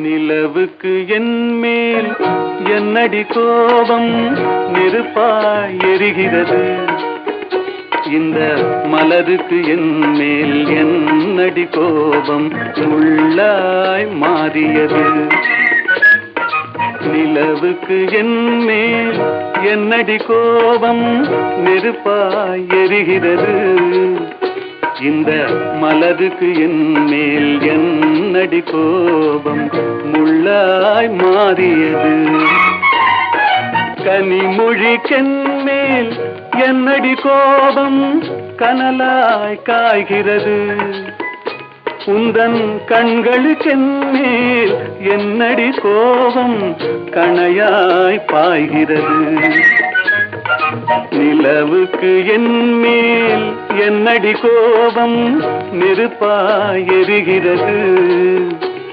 நிலவுக்கு என் மேல் என்னடி கோபம் நெருப்பாய் எரிகிறது. இந்த மலருக்கு என் மேல் என்னடி கோபம் முள்ளாய் மாறியது. நிலவுக்கு என் மேல் என்னடி கோபம் நெருப்பாய் எரிகிறது. இந்த மலருக்கு என் மேல் என்னடி கோபம் முள்ளாய் மாறியது. கனிமொழிக்கென் மேல் என்னடி கோபம் கனலாய் காய்கிறது. உந்தன் கண்களுக்கென் மேல் என்னடி கோபம் கணையாய் பாய்கிறது. நிலவுக்கு என் மேல் என்னடி கோபம் நெருப்பாய் எரிகிறது.